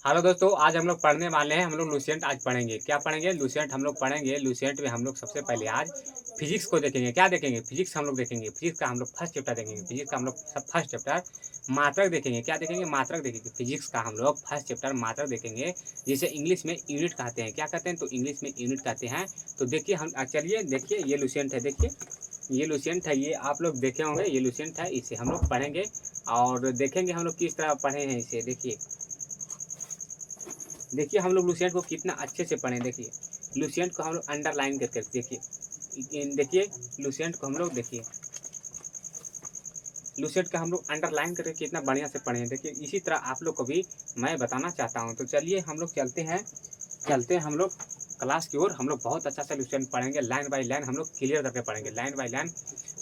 Hello दोस्तों, आज हम लोग पढ़ने वाले हैं। हम लोग लुसेंट आज पढ़ेंगे। क्या पढ़ेंगे? लुसेंट हम लोग पढ़ेंगे। लुसेंट में हम लोग सबसे पहले आज फिजिक्स को देखेंगे। क्या देखेंगे? फिजिक्स हम लोग देखेंगे। फिजिक्स का हम लोग फर्स्ट चैप्टर देखेंगे। फिजिक्स का हम लोग सब फर्स्ट चैप्टर मात्रक देखेंगे। क्या देखेंगे? मात्रक देखेंगे। फिजिक्स का हम लोग फर्स्ट चैप्टर मात्रक देखेंगे, जिसे इंग्लिश में यूनिट कहते हैं। क्या कहते हैं? तो इंग्लिश में यूनिट कहते हैं। तो देखिए, हम चलिए देखिए, ये लुसेंट है। देखिए, ये लुसेंट है। ये आप लोग देखे होंगे, ये लुसेंट है। इसे हम लोग पढ़ेंगे और देखेंगे हम लोग किस तरह पढ़े हैं इसे। देखिए देखिए हम लोग लुसेंट को कितना अच्छे से पढ़े। देखिए लुसेंट को हम लोग अंडरलाइन करके देखिए लुसेंट को हम लोग देखिए लुसेंट का हम लोग अंडरलाइन करके कितना बढ़िया से पढ़े हैं। देखिए इसी तरह आप लोग को भी मैं बताना चाहता हूँ। तो चलिए हम लोग चलते हैं हम लोग क्लास की ओर। हम लोग बहुत अच्छा से लुसेंट पढ़ेंगे, लाइन बाय लाइन हम लोग क्लियर करके पढ़ेंगे। लाइन बाय लाइन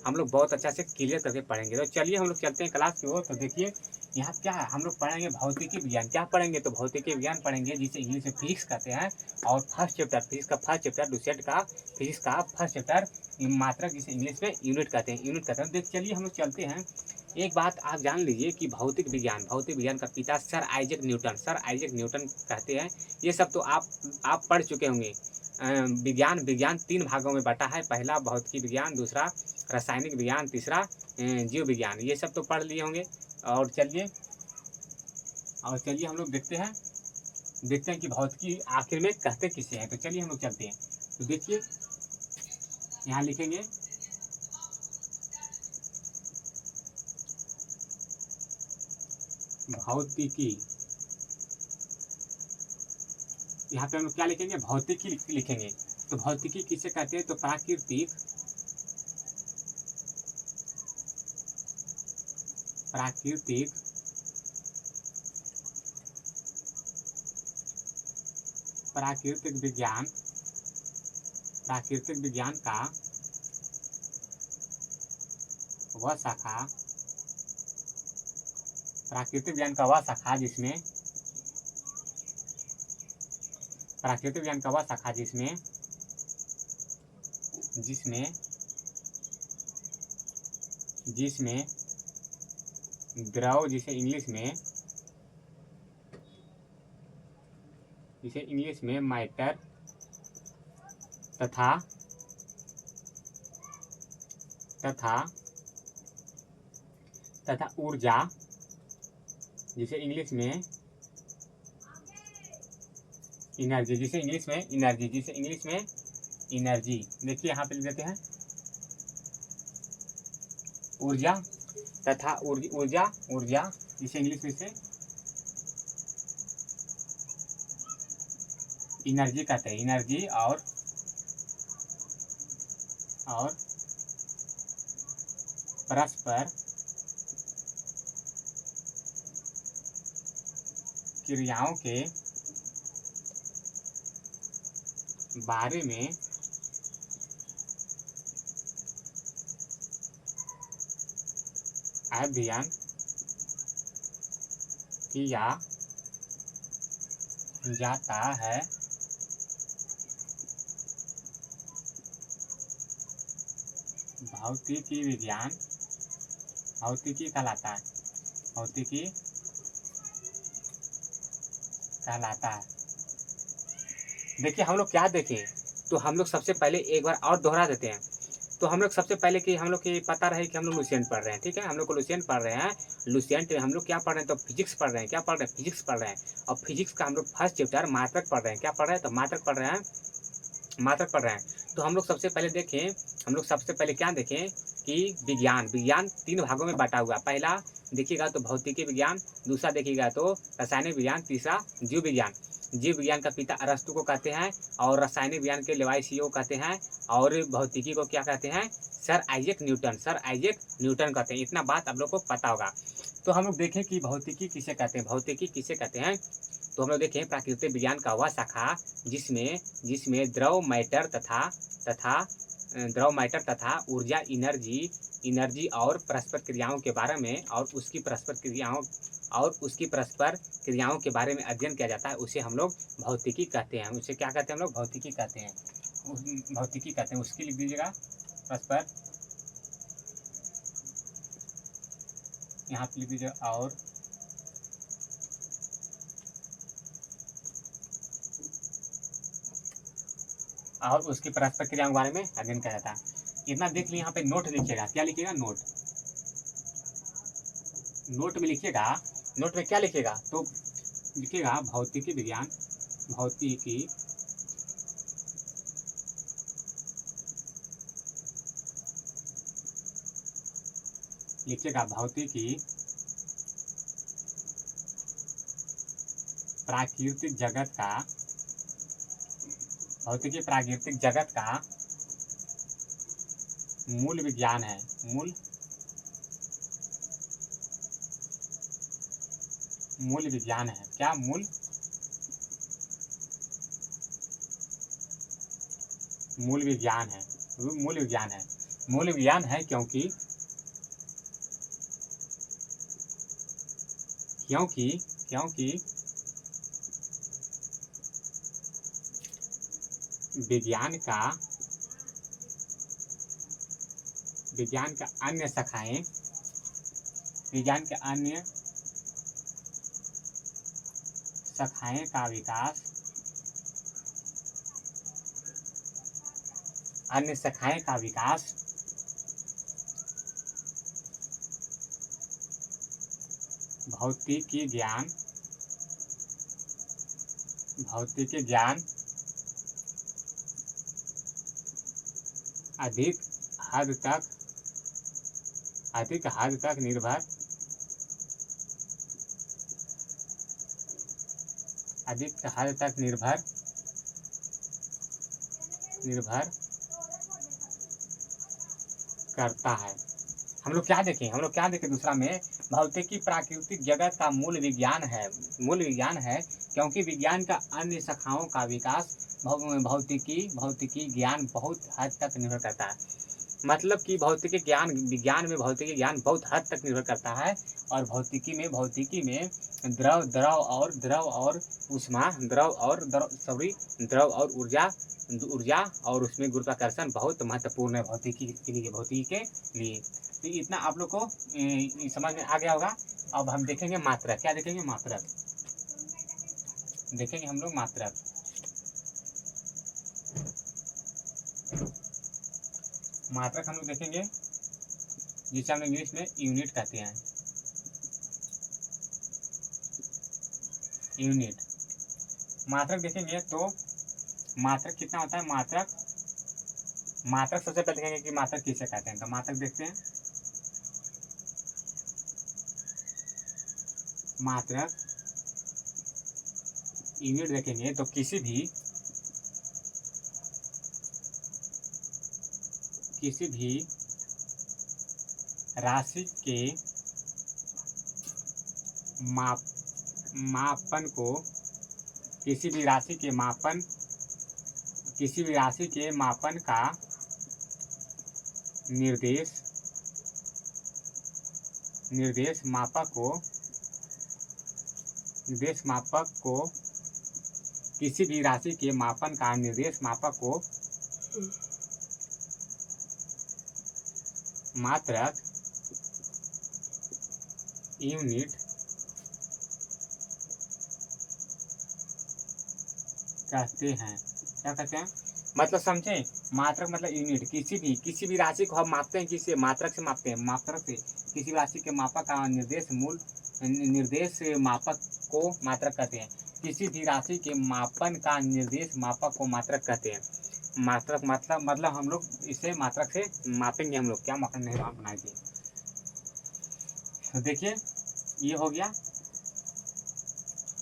हम लोग बहुत अच्छा से क्लियर करके पढ़ेंगे। तो चलिए हम लोग चलते हैं क्लास की ओर। तो देखिए यहाँ क्या है, हम लोग पढ़ेंगे भौतिकी विज्ञान। क्या पढ़ेंगे? तो भौतिकी विज्ञान पढ़ेंगे, जिसे इंग्लिश में फिजिक्स कहते हैं। और फर्स्ट चैप्टर फिजिक्स का फर्स्ट चैप्टर लुसेंट का फिजिक्स का फर्स्ट चैप्टर मात्रक, जिसे इंग्लिश में यूनिट कहते हैं। यूनिट कहते हैं। देख चलिए हम लोग चलते हैं। एक बात आप जान लीजिए कि भौतिक विज्ञान का पिता सर आइजैक न्यूटन कहते हैं। ये सब तो आप पढ़ चुके होंगे। विज्ञान तीन भागों में बटा है। पहला भौतिकी विज्ञान, दूसरा रासायनिक विज्ञान, तीसरा जीव विज्ञान। ये सब तो पढ़ लिए होंगे। और चलिए हम लोग देखते हैं कि भौतिकी आखिर में कहते किसे हैं। तो चलिए हम लोग चलते हैं। तो देखिए यहाँ लिखेंगे भौतिकी। यहाँ पे हम लोग क्या लिखेंगे? भौतिकी लिखेंगे। तो भौतिकी किसे कहते हैं? तो प्राकृतिक प्राकृतिक विज्ञान प्राकृतिक विज्ञान का वह शाखा प्राकृतिक विज्ञान का वह शाखा जिसमें प्राकृतिक विज्ञान का वह शाखा जिसमें जिसमें जिसमें द्रव, जिसे इंग्लिश में मैटर तथा तथा तथा ऊर्जा, जिसे इंग्लिश में एनर्जी, देखिए यहाँ पे लिख देते हैं ऊर्जा तथा ऊर्जा, जिसे इंग्लिश में से एनर्जी कहते हैं। एनर्जी और परस्पर क्रियाओं के बारे में अध्ययन किया जाता है। भौतिकी विज्ञान भौतिकी कहलाता है भौतिकी कहलाता है। देखिए हम लोग क्या देखें, तो हम लोग सबसे पहले एक बार और दोहरा देते हैं। तो हम लोग सबसे पहले कि हम लोग की पता रहे कि हम लोग लुसेंट पढ़ रहे हैं। ठीक है, हम लोग को लुसेंट पढ़ रहे हैं। लुसेंट में हम लोग क्या पढ़ रहे हैं? तो फिजिक्स पढ़ रहे हैं। क्या पढ़ रहे हैं? फिजिक्स पढ़ रहे हैं। और फिजिक्स का हम लोग फर्स्ट चैप्टर मात्रक पढ़ रहे हैं। क्या पढ़ रहे हैं? तो मात्रक पढ़ रहे हैं। तो हम लोग सबसे पहले क्या देखें कि विज्ञान तीन भागों में बांटा हुआ। पहला देखिएगा तो भौतिकी विज्ञान, दूसरा देखिएगा तो रासायनिक विज्ञान, तीसरा जीव विज्ञान। जीव विज्ञान का पिता अरस्तु को कहते हैं, और रासायनिक विज्ञान के लेवाइसियो कहते हैं, और भौतिकी को क्या कहते हैं? सर आइजैक न्यूटन कहते हैं। इतना बात आप लोग को पता होगा। तो हम लोग देखें कि भौतिकी किसे कहते हैं। तो हम लोग देखें प्राकृतिक विज्ञान का वह शाखा जिसमें द्रव मैटर तथा ऊर्जा एनर्जी और परस्पर क्रियाओं के बारे में और उसकी परस्पर क्रियाओं के बारे में अध्ययन किया जाता है, उसे हम लोग भौतिकी कहते हैं। उसे क्या कहते हैं? हम लोग भौतिकी कहते हैं। उसकी लिख दीजिएगा परस्पर, यहाँ पे लिख दीजिएगा। और और उसकी परस्पर क्रियाओं के बारे में अध्ययन किया जाता है। इतना देख लीजिए, यहाँ पे नोट लिखिएगा। क्या लिखिएगा? नोट। नोट में लिखिएगा, नोट में क्या लिखिएगा? तो लिखिएगा भौतिकी विज्ञान, भौतिकी लिखिएगा भौतिकी प्राकृतिक जगत का, भौतिकी प्राकृतिक जगत का मूल विज्ञान है। मूल विज्ञान है। क्या? मूल विज्ञान है। मूल विज्ञान है। मूल विज्ञान है क्योंकि क्योंकि क्योंकि विज्ञान का अन्य शाखाएं, विज्ञान के अन्य शाखाएं का विकास, अन्य शाखाएं का विकास भौतिकी ज्ञान अधिक हद तक निर्भर करता है। हम लोग क्या देखें दूसरा में? भौतिकी प्राकृतिक जगत का मूल विज्ञान है क्योंकि विज्ञान का अन्य शाखाओं का विकास भौतिकी ज्ञान बहुत हद तक निर्भर करता है। मतलब कि विज्ञान में भौतिकी ज्ञान बहुत हद तक निर्भर करता है। और भौतिकी में द्रव और ऊर्जा और उसमें गुरुत्वाकर्षण बहुत महत्वपूर्ण है भौतिकी के लिए। तो इतना आप लोग को समझ में आ गया होगा। अब हम देखेंगे मात्रक। क्या देखेंगे? मात्रक देखेंगे हम लोग। मात्रक हम लोग देखेंगे जिसे हम इंग्लिश में यूनिट कहते हैं। यूनिट। मात्रक देखेंगे तो मात्रक कितना होता है? मात्रक सबसे पहले देखेंगे कि मात्रक किसे कहते हैं। तो मात्रक देखते हैं। मात्रक यूनिट देखेंगे तो किसी भी राशि के मापन को, किसी भी राशि के मापन का निर्देश मापक को किसी भी राशि के मापन का निर्देश मापक को मात्रक यूनिट कहते हैं। क्या कहते हैं? मतलब समझे? मात्रक मतलब यूनिट। किसी भी राशि को हम मापते हैं। किससे? मात्रक से मापते हैं। मात्रक से किसी भी राशि के मापक का निर्देश मापक को मात्रक कहते हैं। किसी भी राशि के मापन का निर्देश मापक को मात्रक कहते हैं। मात्रक मतलब हम लोग इसे मात्रक से मापेंगे। हम लोग क्या मापन नहीं बनाएंगे। तो देखिए ये हो गया।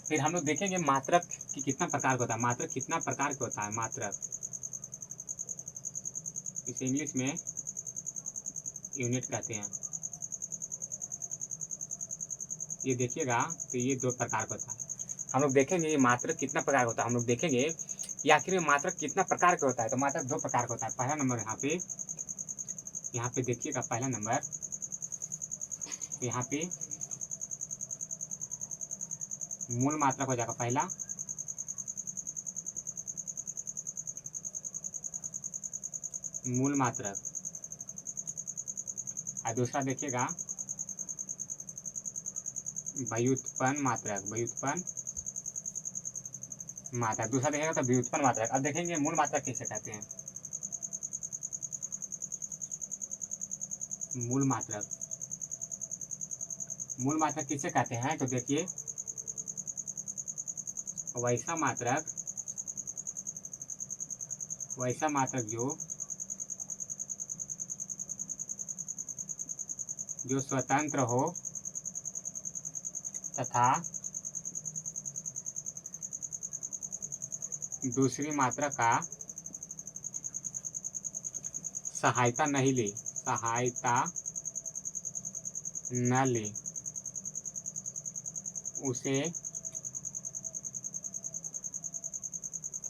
फिर हम लोग देखेंगे मात्रक की कितना प्रकार का होता है। मात्रक कितना प्रकार का होता है? मात्रक इसे इंग्लिश में यूनिट कहते हैं। ये देखिएगा तो ये 2 प्रकार का होता है। हम लोग देखेंगे ये मात्रक कितना प्रकार का होता है। हम लोग देखेंगे कि आखिर में मात्रक कितना प्रकार का होता है। तो मात्रक 2 प्रकार का होता है। पहला नंबर यहाँ पे देखिएगा। पहला नंबर यहाँ पे मूल मात्रक हो जाएगा। पहला मूल मात्रक और दूसरा देखिएगा व्युत्पन्न मात्रक। मात्रक। दूसरा देखेंगे तो व्युत्पन्न मात्रक। अब देखेंगे मूल मात्रक किसे कहते हैं। मूल मात्रक, मूल मात्रक किसे कहते हैं, तो देखिए वैसा मात्रक, वैसा मात्रक जो स्वतंत्र हो तथा दूसरी मात्रा का सहायता नहीं ले, सहायता न ले, उसे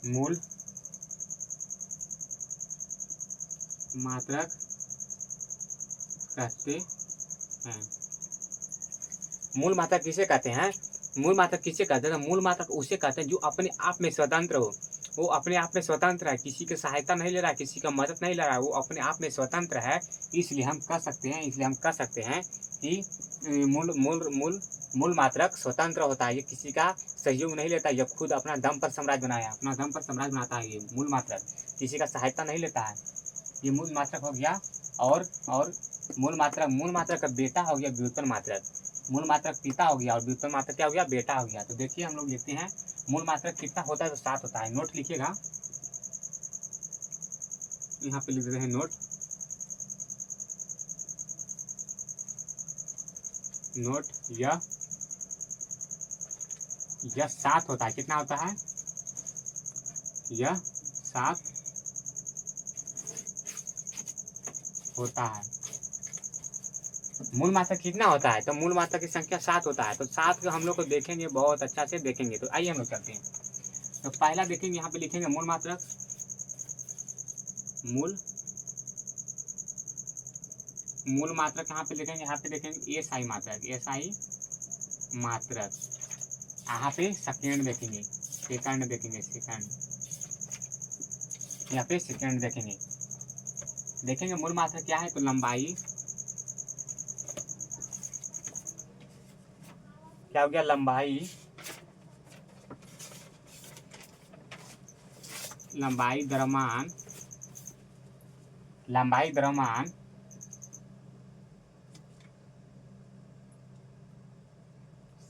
मूल मात्रक कहते हैं। मूल मात्रक किसे कहते हैं, मूल मात्रक किसे कहते हैं, मूल मात्रक उसे कहते हैं जो अपने आप में स्वतंत्र हो। वो अपने आप में स्वतंत्र है, किसी की सहायता नहीं ले रहा है, किसी का मदद नहीं ले रहा है, वो अपने आप में स्वतंत्र है। इसलिए हम कह सकते हैं कि मूल मूल मूल मूल मात्रक स्वतंत्र होता है। ये किसी का सहयोग नहीं लेता, ये खुद अपना दम पर साम्राज्य बनाया, अपना दम पर साम्राज्य बनाता है। ये मूल मात्रक किसी का सहायता नहीं लेता है। ये मूल मात्रक हो गया। और मूल मात्रक का बेटा हो गया व्युत्पन्न मात्रक। मूल मात्रक पिता हो गया और व्युत्पन्न मात्रक क्या हो गया, बेटा हो गया। तो देखिए हम लोग लिखते हैं मूल मात्रक कितना होता है, तो 7 होता है। नोट लिखिएगा, यहाँ पे लिख देते हैं नोट। नोट यह 7 होता है। कितना होता है, यह 7 होता है। मूल मात्रक कितना होता है, तो मूल मात्रक की संख्या 7 होता है। तो 7 को हम लोग को देखेंगे, बहुत अच्छा से देखेंगे। तो आइए हम लोग चलते हैं। तो पहला देखेंगे, यहाँ पे लिखेंगे मूल मात्रक। मूल मात्रक यहाँ पे लिखेंगे, यहाँ पे देखेंगे एसआई मात्रक, एसआई मात्रक। यहाँ पे सेकंड देखेंगे, सेकंड देखेंगे, सेकंड, यहाँ पे सेकंड देखेंगे। देखेंगे मूल मात्रक क्या है, तो लंबाई क्या हो गया, लंबाई, लंबाई द्रव्यमान, लंबाई द्रव्यमान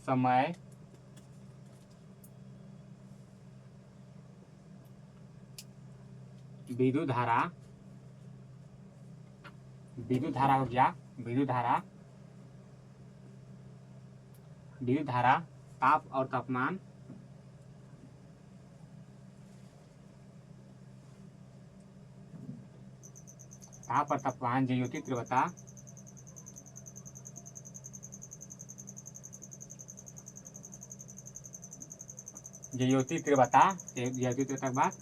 समय विद्युत धारा, विद्युत धारा हो गया, विद्युत धारा, विद्युत धारा, ताप और तापमान, ताप और तापमान, ज्योति तीव्रता, ज्योति तीव्रता, ज्योति तीव्रता के बाद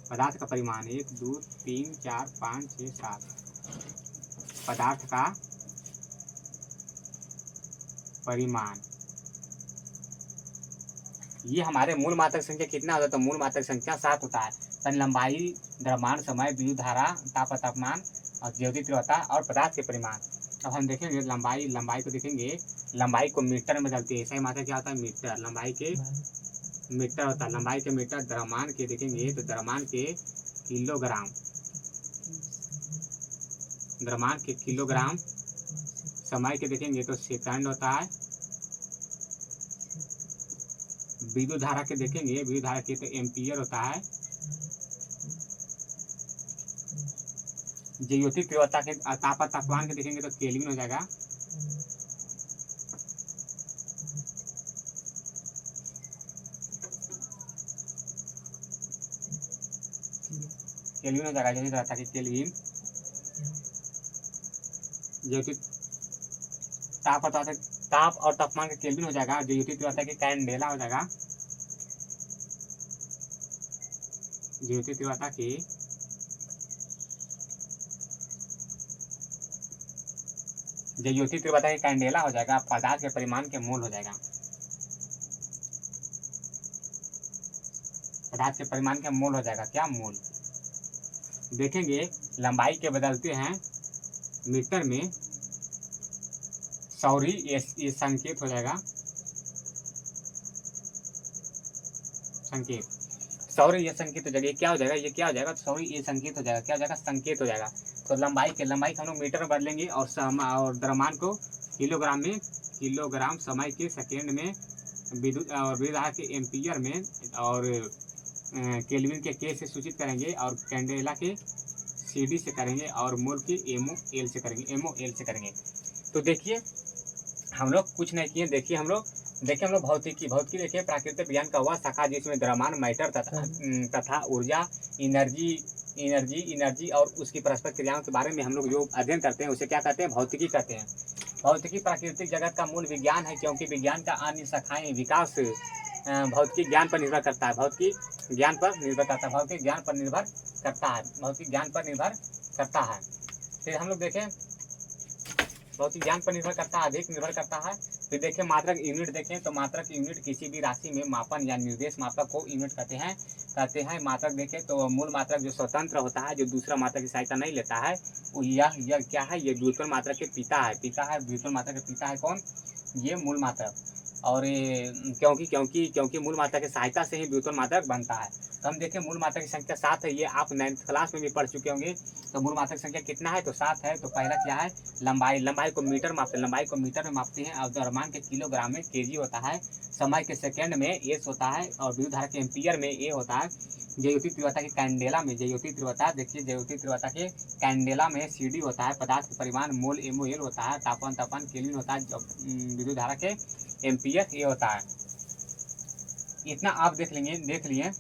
पदार्थ का परिमाण 1 2 3 4 5 6 7, पदार्थ का परिमाण। ये हमारे मूल मात्रक संख्या कितना होता है, तो मूल मात्रक संख्या 7 होता है। तो लंबाई द्रव्यमान समय विद्युत धारा ताप तापमान और ज्योति तीव्रता और पदार्थ के परिमाण। अब हम देखेंगे लंबाई, लंबाई को देखेंगे, लंबाई को मीटर में बदलती है। ऐसा ही मात्रक क्या होता है, मीटर, लंबाई के मीटर होता है, लंबाई के मीटर। द्रव्यमान के देखेंगे तो द्रव्यमान के किलोग्राम, द्रव्यमान के किलोग्राम। समय के देखेंगे तो सेकंड होता है। विद्युत धारा के देखेंगे, विद्युत धारा के तो एम्पियर होता है। ज्योति तीव्रता के ताप तापमान के देखेंगे तो केल्विन हो जाएगा। केल्विन हो जाएगा, ज्योति तीव्रता के केल्विन। ज्योति ताप और तापमान का केल्विन हो जाएगा। ज्योति तीव्रता की कैंडेला हो जाएगा। ज्योति तीव्रता की ज्योति तीव्रता की कैंडेला हो जाएगा। पदार्थ के परिमाण के मोल हो जाएगा। पदार्थ के परिमाण के मोल हो जाएगा, क्या मोल। देखेंगे लंबाई के बदलते हैं मीटर में, सॉरी ये संकेत हो जाएगा, संकेत। सौर ये संकेत हो जाएगा, ये क्या हो जाएगा, ये क्या हो जाएगा, सौर ये संकेत हो जाएगा, क्या हो जाएगा, संकेत हो जाएगा। तो लंबाई के हम लोग मीटर में बदलेंगे और द्रव्यमान को किलोग्राम में, किलोग्राम समय के सेकेंड में, विद्युत और विद्युत के एम्पियर में, और केल्विन के के से सूचित करेंगे, और कैंडेला के CD से करेंगे, और मोल के MOL से करेंगे, MOL से करेंगे। तो देखिए हम लोग कुछ नहीं किए, देखिए हम लोग भौतिकी देखिए प्राकृतिक विज्ञान का वह शाखा जिसमें द्रव्यमान, मैटर तथा ऊर्जा, एनर्जी और उसकी परस्पर क्रियाओं के बारे में हम लोग जो अध्ययन करते हैं उसे क्या कहते हैं, भौतिकी कहते हैं। भौतिकी प्राकृतिक जगत का मूल विज्ञान है, क्योंकि विज्ञान का अन्य शाखाएं विकास भौतिकी ज्ञान पर निर्भर करता है, भौतिकी ज्ञान पर निर्भर करता है, भौतिक ज्ञान पर निर्भर करता है, भौतिक ज्ञान पर निर्भर करता है। फिर हम लोग देखें भौतिक ज्ञान पर निर्भर करता है, अधिक निर्भर करता है। फिर देखें मात्रक यूनिट, देखें तो मात्रक यूनिट किसी भी राशि में मापन या निर्देश मापक को यूनिट कहते हैं। मात्रक देखें तो मूल मात्रक जो स्वतंत्र होता है, जो दूसरा मात्रक की सहायता नहीं लेता है, वो यह क्या है, ये व्युत्पन्न मात्रक के पिता है, व्युत्पन्न मात्रक के पिता है कौन, ये मूल मात्रक। और क्योंकि मूल मात्रक की सहायता से ही व्युत्पन्न मात्रक बनता है। तो हम देखें मूल मात्रक की संख्या 7 है, ये आप 9th क्लास में भी पढ़ चुके होंगे। तो मूल मात्रक संख्या कितना है, तो 7 है। तो पहला क्या है, लंबाई को मीटर मापते हैं, लंबाई को मीटर में मापते हैं, और द्रव्यमान के किलोग्राम में kg होता है, समय के सेकंड में S होता है, और विद्युत धारा के एम्पियर में A होता है। ज्योति तीव्रता के कैंडेला में, ज्योति तीव्रता देखिए, ज्योति तीव्रता के कैंडेला में CD होता है, पदार्थ के परिमाण मोल MOL होता है, तापमान केल्विन होता है, विद्युत धारा के एम्पियर A होता है। इतना आप देख लिए,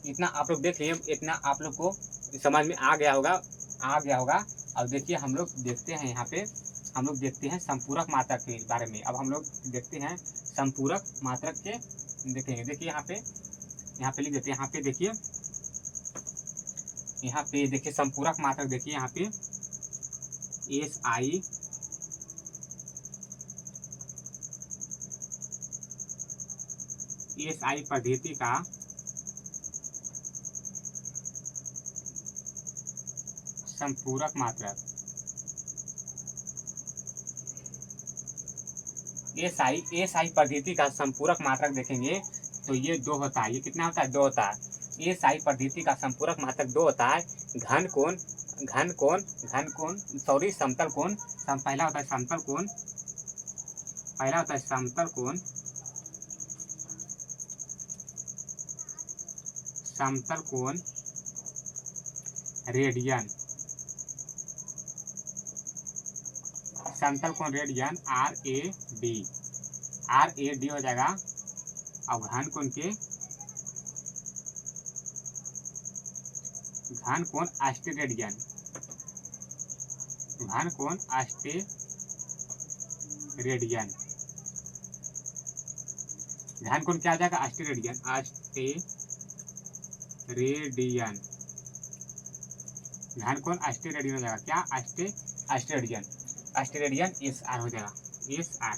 इतना आप लोग देख लिए, इतना आप लोग को समझ में आ गया होगा। अब देखिए हम लोग देखते हैं, यहाँ पे हम लोग देखते हैं संपूरक मात्रक के बारे में। अब हम लोग देखते हैं संपूरक मात्रक के, देखेंगे। देखिए यहाँ पे लिख देते हैं, यहाँ पे देखिए संपूरक मात्रक, देखिए यहाँ पे SI पद्धति का संपूरक मात्रक, SI पद्धति का संपूरक मात्रक देखेंगे तो ये 2 होता है। ये कितना होता है, 2 होता है। SI पद्धति का संपूरक मात्रक 2 होता है। घन कोण, समतल कोण, पहला होता है समतल कोण, रेडियन, समतल कोण रेडियन RAD हो जाएगा। अब घन कोण अस्टेरेडियन, घन कोण क्या हो जाएगा, अस्टेरेडियन, घन कोण अस्टेरेडियन हो जाएगा, क्या अस्टेरेडियन SR हो जाएगा, SR।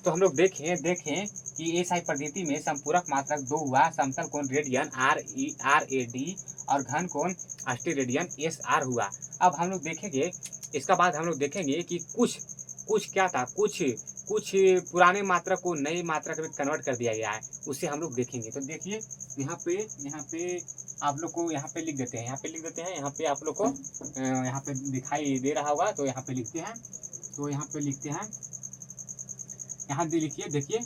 तो हम लोग देखें कि SI पद्धति में संपूरक मात्रक 2 हुआ, समतल कोण रेडियन RAD और घन कोण अस्टेरेडियन SR हुआ। अब हम लोग देखेंगे, इसका बाद हम लोग देखेंगे कि कुछ क्या था, कुछ पुराने मात्रक को नई मात्रक में कन्वर्ट कर दिया गया है, उसे हम लोग देखेंगे। तो देखिए यहाँ पे आप लोग को यहाँ पे लिख देते हैं, यहाँ पे आप लोग को यहाँ पे दिखाई दे रहा होगा। तो यहाँ पे लिखते हैं, यहाँ लिखिए, देखिए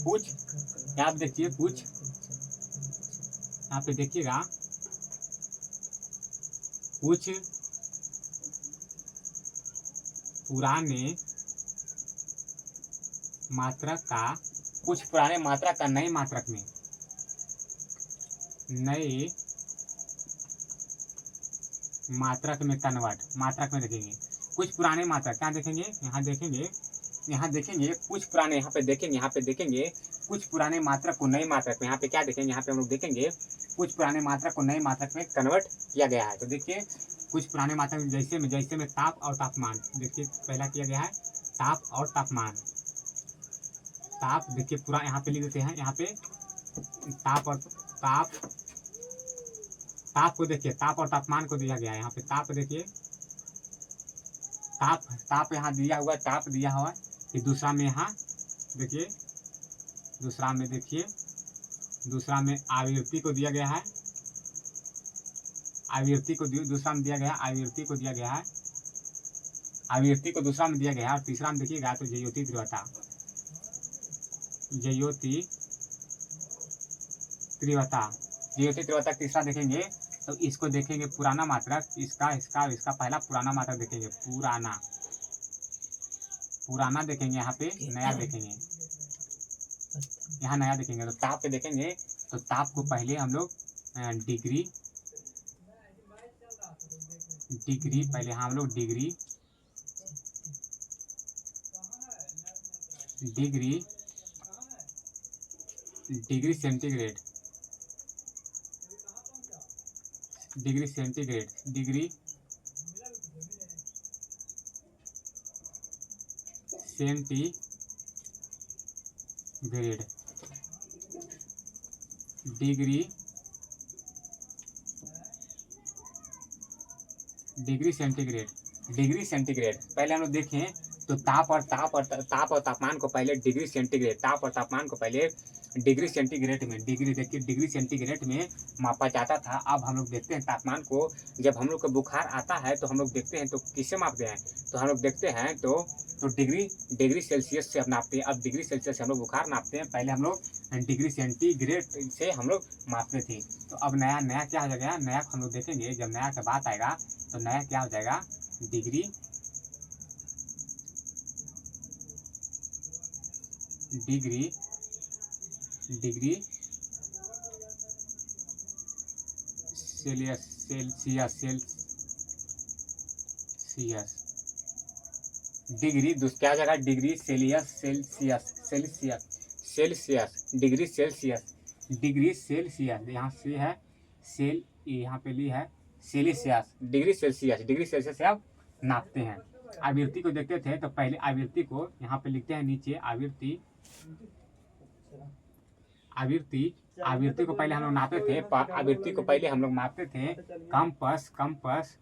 कुछ, यहाँ पे देखिए कुछ, यहाँ पे देखिएगा कुछ पुराने मात्रक का नए मात्रक में कन्वर्ट, मात्रक में देखेंगे। कुछ पुराने मात्रक क्या देखेंगे, यहाँ देखेंगे कुछ पुराने, यहाँ पे देखेंगे कुछ पुराने मात्रक को नए मात्रक में, यहाँ पे क्या देखेंगे, यहाँ पे हम लोग देखेंगे कुछ पुराने मात्रक को नए मात्रक में कन्वर्ट किया गया है। तो देखिए कुछ पुराने मात्रक जैसे में ताप और तापमान, देखिए पहला किया गया है ताप और तापमान। ताप देखिए पूरा यहाँ पे लिख देते हैं, यहाँ पे ताप को देखिए, ताप और तापमान को दिया गया है। यहाँ पे ताप देखिए, ताप यहाँ दिया हुआ है, ताप दिया हुआ है। फिर दूसरा में यहाँ देखिए दूसरा में देखिए, दूसरा में आवृत्ति को दिया गया है, आवृत्ति को दूसरा में दिया गया है, आवृत्ति को दिया गया है, आवृत्ति को दूसरा में दिया गया है। और तीसरा में देखिएगा तो जयोति तीव्रता, जयोति तीव्रता, जयोति तीव्रता तीसरा देखेंगे तो इसको देखेंगे पुराना मात्रक, इसका इसका इसका पहला पुराना मात्रक देखेंगे, पुराना पुराना देखेंगे, यहाँ पे नया देखेंगे, यहाँ नया देखेंगे। तो ताप पे देखेंगे तो ताप को पहले हम लोग डिग्री, डिग्री पहले हम लोग degree, degree degree centigrade, degree centigrade, degree centigrade, degree degree centigrade, degree centigrade पहले हम लोग देखें तो ताप और तापमान को पहले डिग्री सेंटीग्रेड, ताप और तापमान को पहले डिग्री सेंटीग्रेड में, डिग्री देखिए डिग्री सेंटीग्रेड में मापा जाता था। अब हम लोग देखते हैं तापमान को, जब हम लोग को बुखार आता है तो हम लोग देखते हैं तो किससे मापते हैं, तो हम लोग देखते हैं तो डिग्री सेल्सियस से नापते हैं। अब डिग्री सेल्सियस से हम लोग बुखार नापते हैं, पहले हम लोग डिग्री सेंटीग्रेड से हम लोग मापते थे। तो अब नया नया क्या हो जाएगा, नया हम लोग देखेंगे, जब नया का बात आएगा तो नया क्या हो जाएगा, degree degree degree Celsius, Celsius Celsius, degree क्या हो जाएगा, degree Celsius, Celsius Celsius Celsius, degree Celsius, degree Celsius, यहाँ से है सेल, यहाँ पे ली है Celsius, degree Celsius, degree Celsius से आप नापते हैं। आवृत्ति को देखते थे तो पहले आवृत्ति को यहाँ पे लिखते हैं नीचे, आवृत्ति, आवृत्ति, आवृत्ति को पहले हम लोग नापते थे, आवृत्ति को पहले हम लोग मापते थे कंपस, कंपस,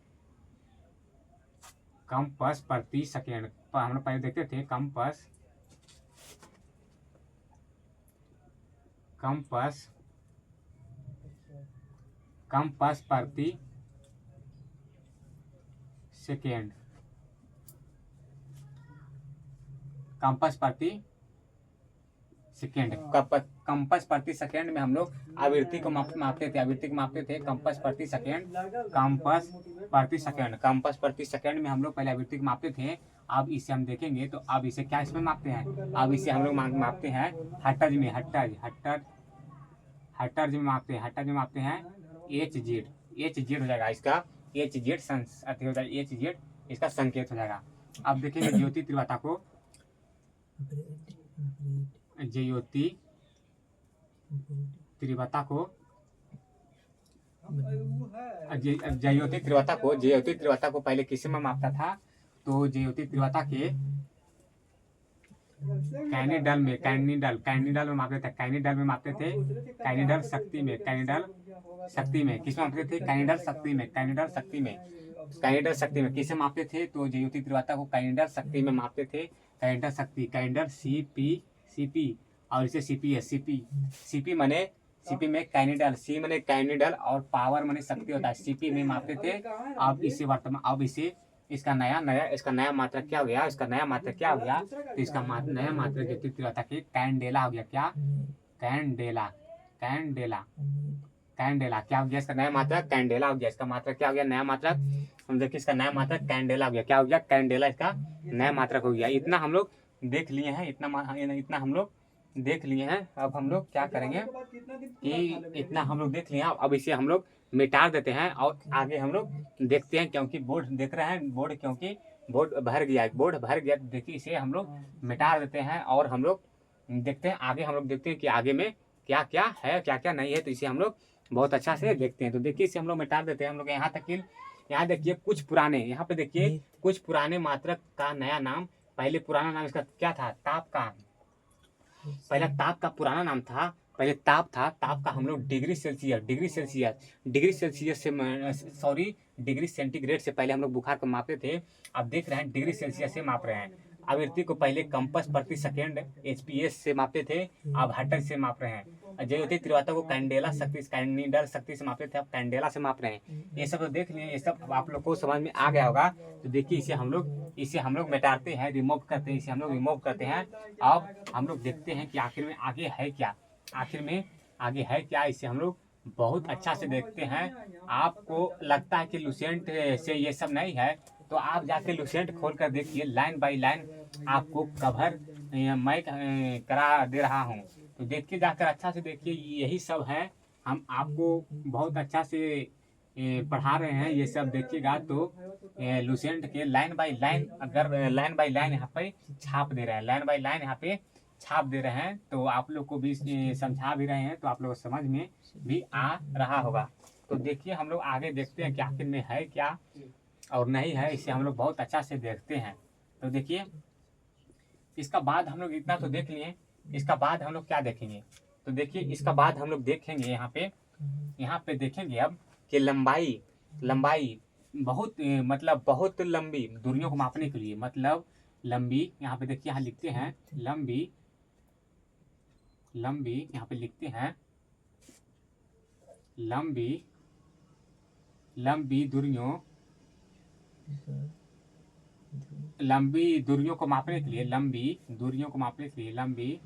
कंपस प्रति सेकेंड, हम लोग पहले देखते थे कंपस, कंपस, कंपस प्रति सेकेंड, कंपस प्रति सेकेंड, कंपस प्रति सेकेंड में हम लोग आवृत्ति को मापते थे, आवृत्ति को मापते थे कंपस प्रति सेकेंड, कंपस प्रति सेकेंड, कंपस प्रति सेकेंड में हम लोग पहले आवृत्ति को मापते थे। अब इसे हम देखेंगे तो अब इसे क्या इसमें मापते हैं, अब इसे हम लोग मापते हैं हर्ट्ज में, हर्ट्ज में मापते हैं, हर्ट्ज में मापते हैं एच जेड हो जाएगा इसका, एच जेड हो जाएगा, एच जेड इसका संकेत हो जाएगा। अब देखेंगे ज्योति तीव्रता को, ज्योति तीव्रता को, ज्योति तीव्रता को पहले किस में मापता था, तो ज्योति तीव्रता के कैनिडल में, कैनिडल में मापते थे, कैनिडल में मापते थे, कैनिडल शक्ति में, कैनिडल शक्ति में किस में मापते थे, कैनिडल शक्ति में, कैनिडल शक्ति में, कैनिडल शक्ति में किसे मापते थे, तो ज्योति तीव्रता को कैनिडल शक्ति में मापते थे, कैनिडल शक्ति, कैनिडल सीपी और इसे सीपी माने, सीपी में कैनिडल, सी माने कैनिडल और पावर माने शक्ति होता है, सीपी में मापते थे। अब इसे वर्तमान, अब इसे इसका नया मात्रक क्या हो गया, इसका नया मात्रक क्या हो गया, तो इसका नया मात्रक ज्योति तीव्रता के कैंडेला हो गया, क्या कैंडेला, कैंडेला, कैंडेला क्या हो गया, इसका नया मात्रक कैंडेला हो गया, इसका मात्रक क्या हो गया, नया मात्रक, हम देखिए इसका नया मात्रक कैंडेला हो गया, क्या हो गया, कैंडेला इसका नया मात्रक हो गया। इतना हम लोग देख लिए हैं, इतना हम लोग देख लिए हैं। अब हम लोग क्या करेंगे कि इतना हम लोग देख लिए हैं, अब इसे हम लोग मिटा देते हैं और आगे हम लोग देखते हैं, क्योंकि बोर्ड देख रहे हैं, क्योंकि बोर्ड भर गया, तो देखिए इसे हम लोग मिटा देते हैं और हम लोग देखते हैं आगे, हम लोग देखते हैं कि आगे में क्या क्या है, क्या क्या नहीं है, तो इसे हम लोग बहुत अच्छा से देखते हैं। तो देखिए इसे हम लोग मिटा देते हैं, हम लोग यहाँ तक कि यहाँ देखिए कुछ पुराने, यहाँ पे देखिए कुछ पुराने मात्रक का नया नाम, पहले पुराना नाम इसका क्या था, ताप का, पहला ताप का पुराना नाम था, पहले ताप था, ताप का हम लोग डिग्री सेल्सियस से डिग्री सेंटीग्रेड से पहले हम लोग बुखार को मापते थे। अब देख रहे हैं डिग्री सेल्सियस से माप रहे हैं। आवृत्ति को पहले कंपस प्रति सेकेंड एचपीएस से मापते थे, अब हर्ट्ज से माप रहे हैं। ज्योति तीव्रता को कैंडेला शक्ति से मापते थे, अब कैंडेला से माप रहे हैं। ये सब तो देख लिए, ये सब आप लोग को समझ में आ गया होगा। तो देखिए इसे हम लोग मिटाते हैं, रिमूव करते हैं, इसे हम लोग रिमूव करते हैं। अब हम लोग देखते हैं कि आखिर में आगे है क्या, आखिर में आगे है क्या, इसे हम लोग बहुत अच्छा से देखते हैं। आपको लगता है कि लुसेंट से ये सब नहीं है, तो आप जाके लुसेंट खोल कर देखिए, लाइन बाय लाइन आपको कवर मैं करा दे रहा हूँ। तो देखिए, जाकर अच्छा से देखिए, यही सब है। हम आपको बहुत अच्छा से पढ़ा रहे हैं, ये सब देखिएगा तो लुसेंट के लाइन बाय लाइन, अगर लाइन बाय लाइन यहाँ पे छाप दे रहे हैं, लाइन बाय लाइन यहाँ पे छाप दे रहे हैं, तो आप लोग को भी समझा भी रहे हैं, तो आप लोग को समझ में भी आ रहा होगा। तो देखिए हम लोग आगे देखते हैं कि आखिर में है क्या और नहीं है, इसे हम लोग बहुत अच्छा से देखते हैं। तो देखिए, इसका बाद हम लोग इतना तो देख लिए, इसका बाद हम लोग क्या देखेंगे, तो देखिए इसका बाद हम लोग देखेंगे यहाँ पे देखेंगे अब कि लंबाई बहुत मतलब बहुत लंबी दूरियों को मापने के लिए, मतलब लंबी, यहाँ पे देखिए, यहाँ लिखते हैं लंबी यहाँ पे लिखते हैं लंबी दूरियों को मापने के लिए, लंबी दूरियों को मापने की, लंबी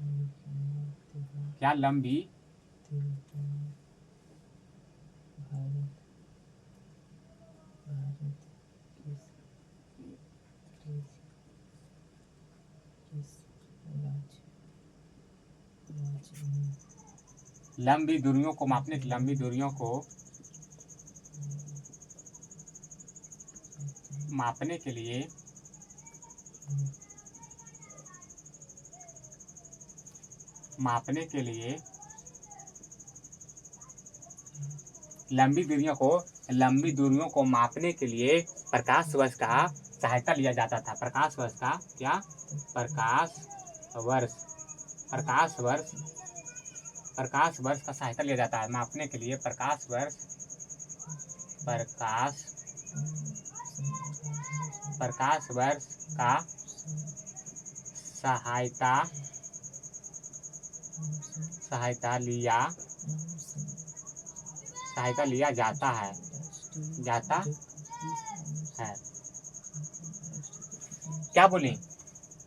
दूरियों को मापने के लिए लंबी दूरियों को मापने के लिए प्रकाश वर्ष का सहायता लिया जाता था। प्रकाश वर्ष का क्या, प्रकाश वर्ष का सहायता लिया जाता है मापने के लिए। प्रकाश वर्ष का सहायता लिया जाता है। क्या बोले,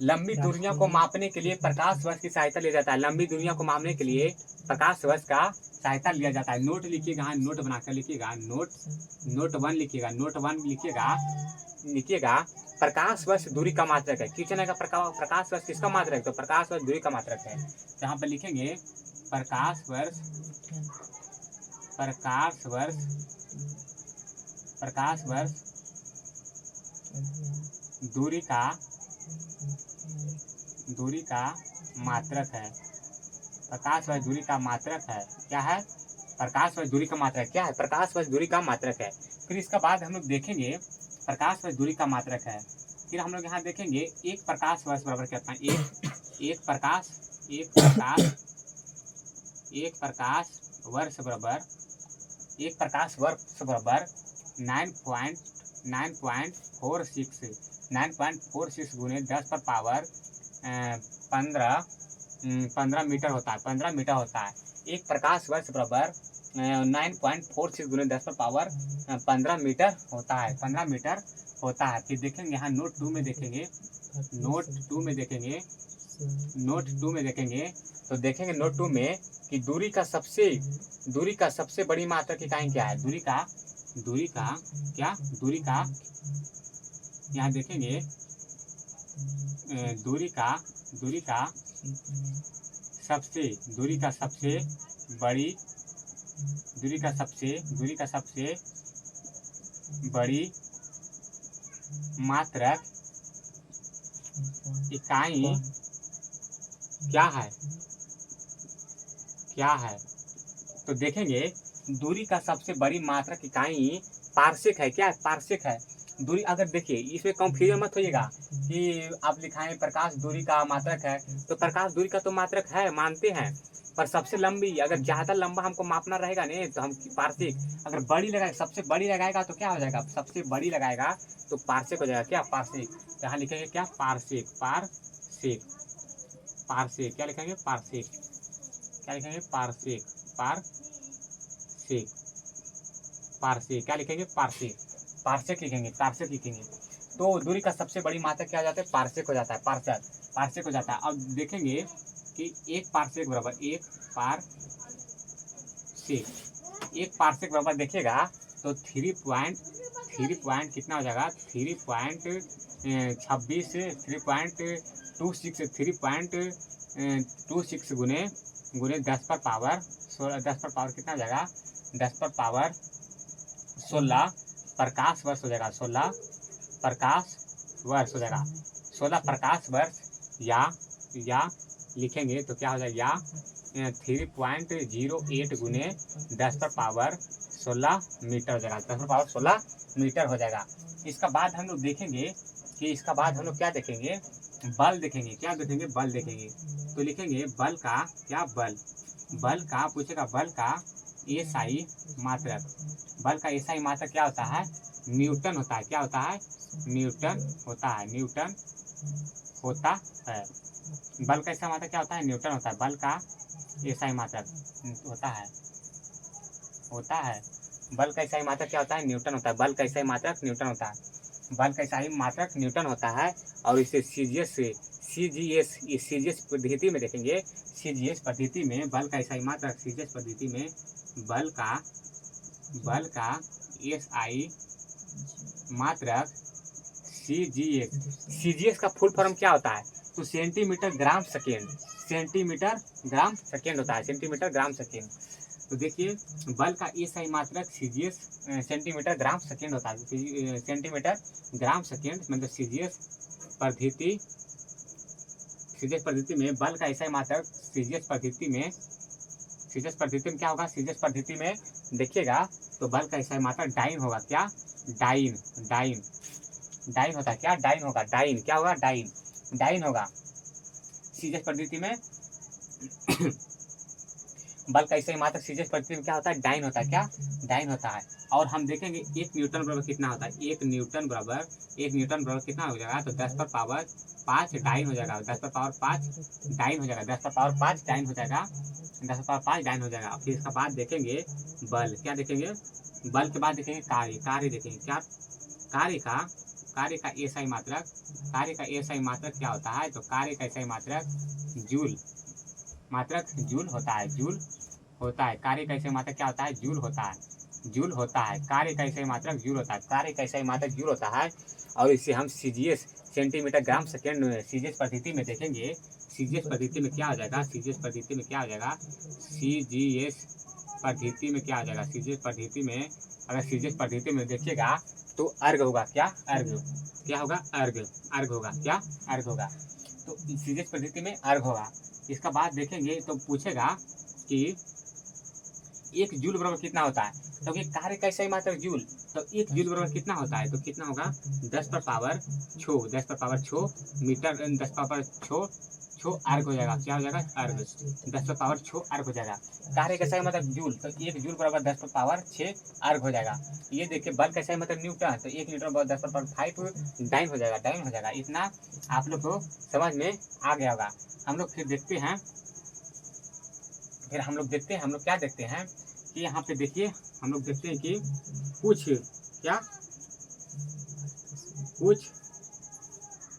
लंबी दूरियों को मापने के लिए प्रकाश वर्ष की सहायता लिया जाता है। लंबी दूरियों को मापने के लिए प्रकाश वर्ष का सहायता लिया जाता है। नोट लिखिएगा, नोट बनाकर लिखिएगा, नोट वन लिखिएगा। प्रकाश वर्ष दूरी का मात्रक है। क्वेश्चन का प्रकाश वर्ष किसका मात्रक है, तो प्रकाश वर्ष दूरी का मात्रक है। यहाँ पर लिखेंगे प्रकाश वर्ष दूरी का मात्रक है। प्रकाश वर्ष दूरी का मात्रक है। क्या है, प्रकाश वर्ष दूरी का मात्रक क्या है, प्रकाश वर्ष दूरी का मात्रक है। फिर इसका बाद हम लोग देखेंगे प्रकाश वर्ष दूरी का मात्रक है। फिर हम लोग यहाँ देखेंगे एक प्रकाश वर्ष बराबर कितना, एक प्रकाश वर्ष बराबर 9.46 गुने 10 पर पावर 15 मीटर होता है। 15 मीटर होता है। एक प्रकाश वर्ष बराबर 9.46 गुने 10 पर पावर 15 मीटर होता है। 15 मीटर होता है। फिर देखेंगे यहाँ नोट 2 में देखेंगे, तो देखेंगे नोट 2 में कि दूरी का सबसे बड़ी मात्रक इकाई क्या है। दूरी का यहाँ देखेंगे दूरी का सबसे बड़ी मात्रक इकाई क्या है, तो देखेंगे दूरी का सबसे बड़ी मात्रक इकाई पार्सेक है। क्या है, पार्सेक है। दूरी अगर देखिए इसमें कंफ्यूजन मत होइएगा कि आप लिखाएं प्रकाश दूरी का मात्रक है, तो प्रकाश दूरी का तो मात्रक है, मानते हैं, पर सबसे लंबी अगर ज़्यादा लंबा हमको मापना रहेगा नहीं तो हम पार्शिक अगर बड़ी लगाए सबसे बड़ी लगाएगा तो क्या हो जाएगा, सबसे बड़ी लगाएगा तो पार्शिक हो जाएगा, क्या पार्शिक, तो यहाँ लिखेंगे क्या पार्शिक, पार्शिक, पार्शिक क्या लिखेंगे पार्शिक, क्या लिखेंगे पार्शिक, पार्शिक, पार्शिक क्या लिखेंगे पार्शिक, पार्शिक लिखेंगे, पार्शिक लिखेंगे। तो दूरी का सबसे बड़ी मात्रक क्या हो जाता है, पार्शिक हो जाता है, पार्शिक, पार्शिक हो जाता है। अब देखेंगे कि एक पार्शिक बराबर एक पार्शिक, एक पार्शिक बराबर देखिएगा तो 3 पॉइंट कितना हो जाएगा, 3.26 3.26 गुने गुने 10 पर पावर 16, 10 पर पावर कितना हो जाएगा, 10 पर पावर 16 प्रकाश वर्ष हो जाएगा, 16 प्रकाश वर्ष हो जाएगा, 16 प्रकाश वर्ष या लिखेंगे तो क्या हो जाएगा, या 3.08 गुने 10 पर पावर 16 मीटर हो जाएगा, 10 पर पावर 16 मीटर हो जाएगा। इसका बाद हम लोग देखेंगे कि इसका बाद हम लोग क्या देखेंगे, बल देखेंगे, क्या देखेंगे, बल देखेंगे। तो लिखेंगे बल का क्या, बल का पूछेगा, बल का एसआई मात्रक, बल का एसआई मात्रक क्या होता है, न्यूटन होता है, क्या होता है, न्यूटन होता है, न्यूटन होता है। बल का एसआई मात्रक क्या होता है, न्यूटन होता है, बल का एसआई मात्रक होता है, बल का एसआई मात्रक क्या होता है, न्यूटन होता है, बल का एसआई मात्रक न्यूटन होता है, बल का एसआई मात्रक न्यूटन होता है। और इसे सीजीएस पद्धति में देखेंगे, सीजीएस पद्धति में बल का एसआई मात्रक, सीजीएस पद्धति में बल का एसआई मात्रक सीजीएस का फुल फॉर्म क्या होता है, तो centimetre gram second, centimetre gram second होता है, सेंटीमीटर ग्राम सेकेंड। तो देखिए बल का एसआई मात्रक सीजीएस सेंटीमीटर ग्राम सेकेंड होता है, सेंटीमीटर ग्राम सेकेंड मतलब सीजीएस पद्धति में बल का एसआई मात्रक सीजीएस पद्धति में क्या होगा, सीजीएस पद्धति में देखिएगा तो बल का एसआई मात्रक डाइन होगा, क्या डाइन, डाइन होता है, क्या डाइन होगा, डाइन क्या होगा, डाइन होगा सीजीएस पद्धति में बल का एसआई मात्रक सीजीएस पद्धति में क्या होता है, डाइन होता है, क्या डाइन होता है। और हम देखेंगे 1 न्यूटन बराबर कितना होता है, 1 न्यूटन बराबर कितना हो जाएगा, तो 10 पर पावर 5 डाइन हो जाएगा, 10 पर पावर 5 डाइन हो जाएगा, 10 पर पावर 5 डाइन हो जाएगा, 10 पर पावर 5 डाइन हो जाएगा। फिर इसका बाद देखेंगे बल, क्या देखेंगे, बल के बाद देखेंगे कार्य देखेंगे, क्या कार्य का एसआई मात्रक, क्या होता है, तो कार्य का एसआई मात्रक जूल होता है, जूल होता है, कार्य का एसआई मात्रक क्या होता है, जूल होता है, कार्य का एसआई मात्रक जूल होता है, कार्य का एसआई मात्रक जूल होता है। और इसे हम CGS centimetre gram second CGS पद्धति में देखेंगे, सीजीएस पद्धति में क्या हो जाएगा, सीजीएस पद्धति में क्या हो जाएगा, सीजीएस पद्धति में क्या हो जाएगा, सीजीएस पद्धति में अगर सीजीएस पद्धति में देखिएगा तो अर्घ होगा, क्या अर्घ, क्या होगा, अर्घ होगा, क्या अर्घ होगा, तो सीजीएस पद्धति में अर्घ होगा। इसका बाद देखेंगे तो पूछेगा कि 1 जूल बराबर कितना होता है, तो ये कार्य का एसआई मात्रक जूल, तो 1 जूल बराबर कितना होता है, तो कितना होगा 10 पर पावर 6 मीटर, 10 पर पावर 6 अर्घ हो जाएगा, क्या हो जाएगा, अर्घ, 10 पर पावर 6 अर्घ हो जाएगा। कार्य का एसआई मात्रक जूल, तो 1 जूल बराबर 10 पर पावर 6 अर्घ हो जाएगा। ये देखिए बल का एसआई मात्रक न्यूटन, तो 1 न्यूटन बराबर 10 पर पावर 5 डाइन हो जाएगा। इतना आप लोग को समझ में आ गया होगा। हम लोग फिर देखते हैं, हम लोग क्या देखते हैं कि यहाँ पे देखिए हम लोग देखते हैं कि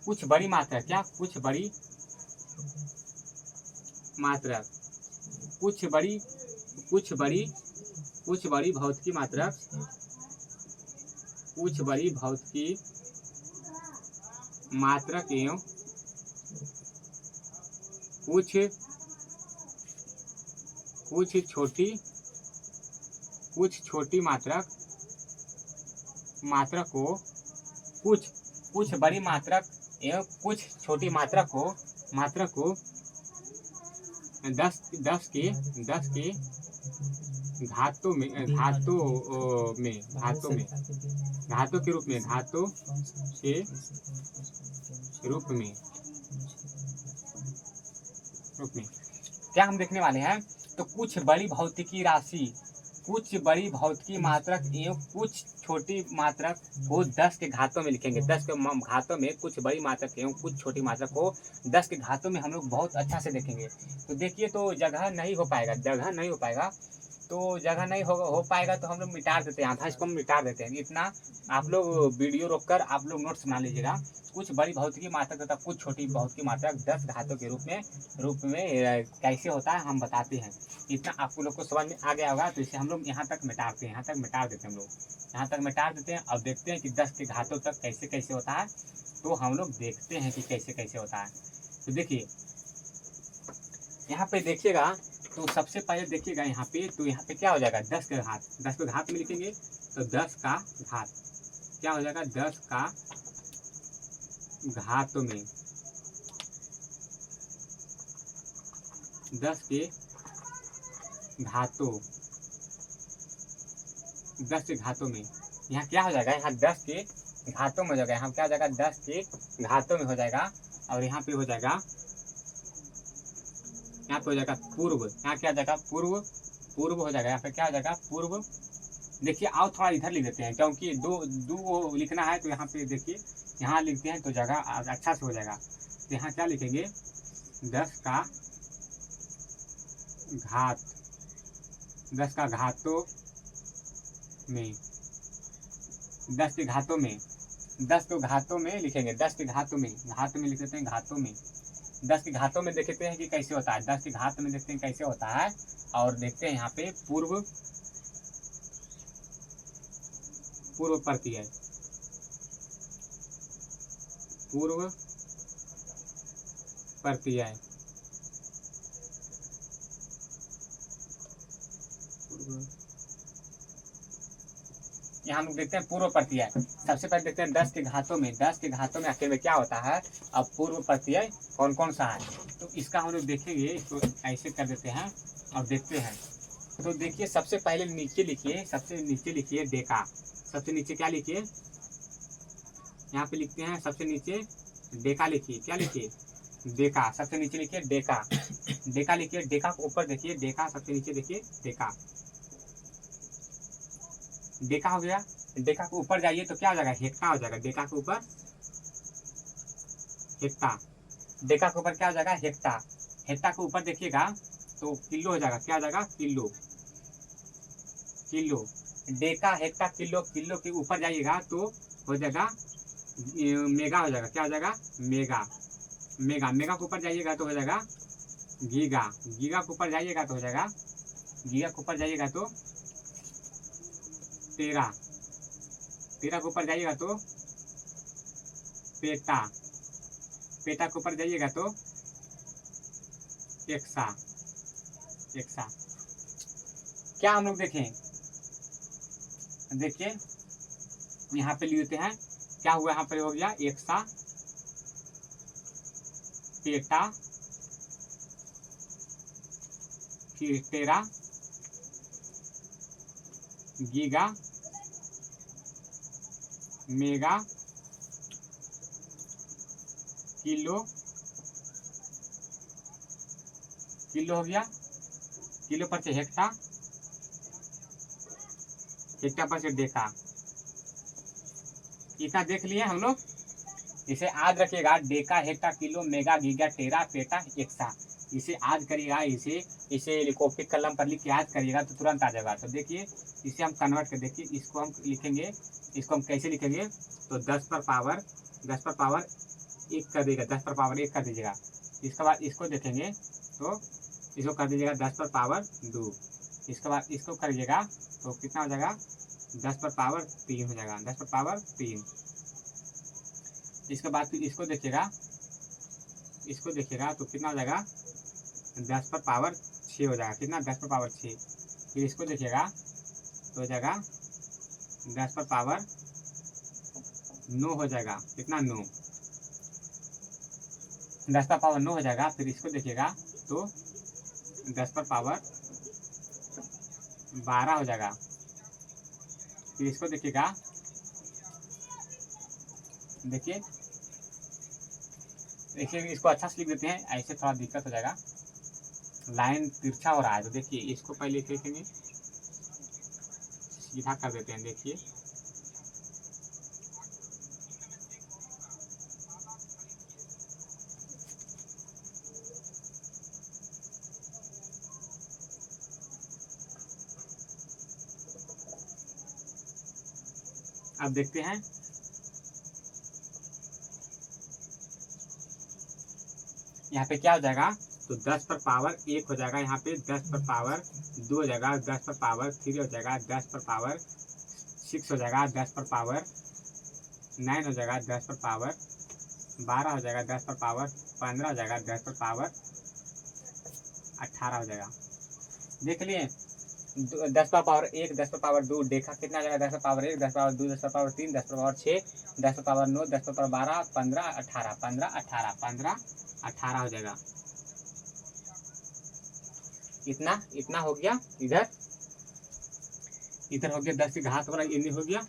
कुछ बड़ी मात्रा, क्या कुछ बड़ी मात्रा, कुछ बड़ी भौतिकी मात्रा, कुछ बड़ी भौतिकी मात्रक एवं कुछ छोटी मात्रक को, कुछ बड़ी मात्रक एवं कुछ छोटी मात्रक को 10 धातु में धातु के रूप में क्या हम देखने वाले हैं। तो कुछ बड़ी भौतिकी राशि, कुछ बड़ी भौतिकी मात्रक एवं कुछ छोटी मात्रक को 10 के घातों में लिखेंगे। 10 के घातों में कुछ बड़ी मात्रक एवं कुछ छोटी मात्रक को 10 के घातों में हम लोग बहुत अच्छा से देखेंगे। तो देखिए, तो जगह नहीं हो पाएगा, तो जगह नहीं हो पाएगा तो हम लोग मिटा देते हैं, आधा इसको हम मिटा देते हैं। इतना आप लोग वीडियो रोककर आप लोग नोट्स बना लीजिएगा। कुछ बड़ी भौतिकी मात्रक तथा कुछ छोटी भौतिकी मात्रक 10 घातों के रूप में कैसे होता है हम बताते हैं। इतना आप लोग को समझ में आ गया होगा। तो इसे हम लोग यहाँ तक मिटाते हैं, यहाँ तक मिटा देते हैं हम लोग, यहाँ तक मिटा देते हैं। अब देखते हैं कि 10 के घातों तक कैसे कैसे होता है। तो हम लोग देखते हैं कि कैसे कैसे होता है। तो देखिए यहाँ पे देखिएगा, तो सबसे पहले देखिएगा यहाँ पे, तो यहाँ पे क्या हो जाएगा 10 के घात, 10 के घात में लिखेंगे तो 10 का घात क्या हो जाएगा, 10 का घातों में, 10 के घातों, 10 के घातों में यहाँ क्या हो जाएगा, यहाँ 10 के घातों में हो जाएगा, यहाँ क्या हो जाएगा 10 के घातों में हो जाएगा। और यहाँ पे हो जाएगा, यहाँ पे हो जाएगा पूर्व, यहाँ क्या हो जाएगा पूर्व हो जाएगा। यहाँ पे क्या हो जाएगा पूर्व। देखिए आओ थोड़ा इधर लिख देते हैं, क्योंकि दो लिखना है। तो यहाँ पे देखिए यहाँ लिखते हैं तो जगह अच्छा से हो जाएगा। तो यहाँ क्या लिखेंगे 10 का घात, 10 का घातों में, 10 के घातों में, 10 को घातों में लिखेंगे, 10 के घातों में, घात में लिख देते हैं घातों में। 10 के घातों में देखते हैं कि कैसे होता है, 10 के घात में देखते हैं कैसे होता है। और देखते हैं यहाँ पे पूर्व प्रत्यय, पूर्व प्रत्यय, यहाँ हम लोग देखते हैं पूर्व प्रत्यय। सबसे पहले देखते हैं 10 के घातों में, 10 के घातों में आखिर में क्या होता है। अब पूर्व प्रत्यय कौन कौन सा है, तो इसका हम लोग देखेंगे। इसको ऐसे कर देते हैं और देखते हैं। तो देखिए सबसे पहले नीचे लिखिए, सबसे नीचे लिखिए डेका, सबसे नीचे क्या लिखिए, यहाँ पे लिखते हैं सबसे नीचे डेका लिखिए, क्या लिखिए डेका, सबसे नीचे लिखिए डेका, डेका लिखिए। डेका को ऊपर देखिए, डेका सबसे नीचे देखिए डेका, डेका हो गया। डेका को ऊपर जाइए तो क्या हो जाएगा हेक्टा हो जाएगा, डेका के ऊपर हेक्टा, डेका के ऊपर क्या हो जाएगा हेक्टा, हेक्टा के ऊपर देखिएगा तो किलो हो जाएगा, क्या हो जाएगा kilo, kilo, Deka hecto kilo, kilo के ऊपर जाइएगा तो हो जाएगा मेगा हो जाएगा, क्या हो जाएगा मेगा, मेगा, मेगा के ऊपर जाइएगा तो हो जाएगा गीगा, गीगा के ऊपर जाइएगा तो हो जाएगा, गीगा के ऊपर जाइएगा तो तेरा, तेरा के ऊपर जाइएगा तो पेटा, पेटा के ऊपर जाइएगा तो एक्सा, एक्सा। क्या हम लोग देखें, देखिए यहाँ पे लिखते हैं क्या हुआ, यहाँ पर हो गया एक्सा, पेटा, फिर तेरा, गीगा, मेगा, किलो, किलो हो गया, किलो पर से हेक्टा, हेक्टा पर से डेका। इतना देख लिए हम लोग, इसे याद रखिएगा deca hecto kilo mega giga tera peta exa, इसे याद करिएगा, इसे कॉपी कलम पर लिख के याद करिएगा तो तुरंत आ जाएगा। तो देखिए इसे हम कन्वर्ट कर, देखिए इसको हम लिखेंगे, इसको हम कैसे लिखेंगे तो 10 पर पावर 1 कर दीजिएगा, 10 पर पावर 1 कर दीजिएगा। इसके बाद इसको देखेंगे तो इसको कर दीजिएगा 10 पर पावर 2, इसके बाद इसको करिएगा तो कितना हो जाएगा 10 पर पावर 3 हो जाएगा, 10 पर पावर 3। इसके बाद फिर इसको देखिएगा, इसको देखिएगा तो कितना हो जाएगा 10 पर पावर 6 हो जाएगा, कितना 10 पर पावर 6। फिर इसको देखिएगा तो हो जाएगा 10 पर पावर 9 हो जाएगा, कितना 9, 10 पर पावर 9 हो जाएगा। फिर इसको देखिएगा तो 10 पर पावर 12 हो जाएगा। फिर इसको देखिएगा, देखिए देखिए इसको अच्छा से लिख देते हैं, ऐसे थोड़ा दिक्कत हो जाएगा, लाइन तिरछा हो रहा है। तो देखिए इसको पहले देखेंगे, सीधा कर देते हैं। देखिए अब देखते हैं, यहाँ पे क्या हो जाएगा, तो 10 पर पावर 1 हो जाएगा, यहाँ पे 10 पर पावर 2 हो जाएगा, 10 पर पावर 3 हो जाएगा, 10 पर पावर 6 हो जाएगा, 10 पर पावर 9 हो जाएगा, 10 पर पावर 12 हो जाएगा, 10 पर पावर 15 हो जाएगा, 10 पर पावर 18 हो जाएगा। देख लिए, 10 पर पावर 1, 10 पर पावर 2, देखा कितना आ जाएगा, 10 पर पावर 1, 10 पर पावर 2, 10 पर पावर 3, 10 पर पावर 6, 10 पर पावर 9, 10 पर पावर 12, 15, 18, 15, 18, 15, 18 हो जाएगा। इतना इतना हो गया। इधर इधर हो गया 10 की घात वाला, ये हो गया।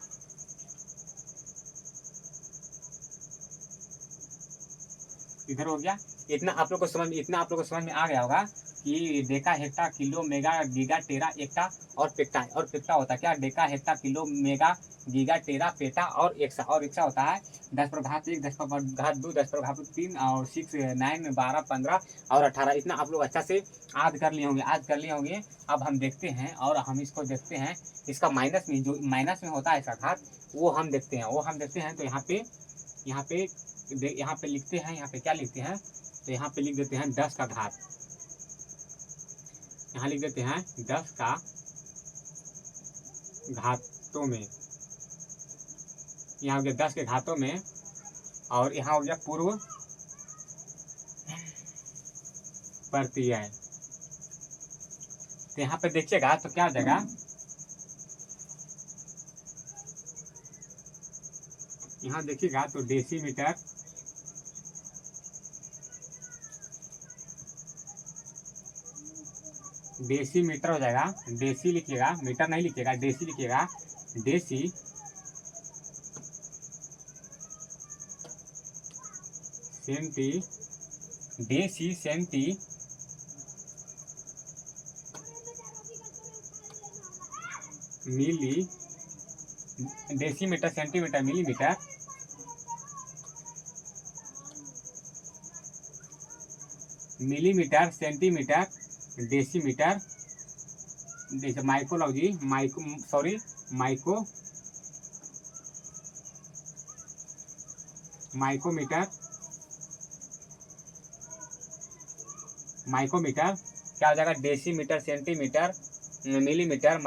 इधर हो गया। इतना आप लोग को समझ में, इतना आप लोग को समझ में आ गया होगा कि deca, hecto, kilo, mega, giga, tera, एक्टा और पेक्टा। और पेक्टा होता है क्या, deca, hecto, kilo, mega, giga, tera, peta और एक्सा। और एक्सा होता है 10 पर घात 1, 10 पर घात 2, 10 पर घात 3 और 6, 9, 12, 15 और 18। इतना आप लोग अच्छा से याद कर लिए होंगे, आज कर लिए होंगे। अब हम देखते हैं, और हम इसको देखते हैं, इसका माइनस में, जो माइनस में होता है इसका घात, वो हम देखते हैं, वो हम देखते हैं। तो यहाँ पे यहाँ पे लिखते हैं, यहाँ पे क्या लिखते हैं, तो यहाँ पे लिख देते हैं 10 का घात, यहाँ लिख देते हैं 10 का घातों में, यहाँ हो गया 10 के घातों में, और यहाँ हो गया पूर्व प्रत्यय। तो यहाँ पे देखिएगा तो क्या हो जाएगा, यहाँ देखिएगा तो डेसीमीटर, डेसीमीटर हो जाएगा। डेसी लिखिएगा, मीटर नहीं लिखिएगा, डेसी लिखिएगा। Deci centi, deci centi milli, decimetre centimetre millimetre, millimetre centimetre decimetre, जैसे माइकोलॉजी, माइकोमीटर, माइकोमीटर क्या हो जाएगा, decimetre centimetre millimetre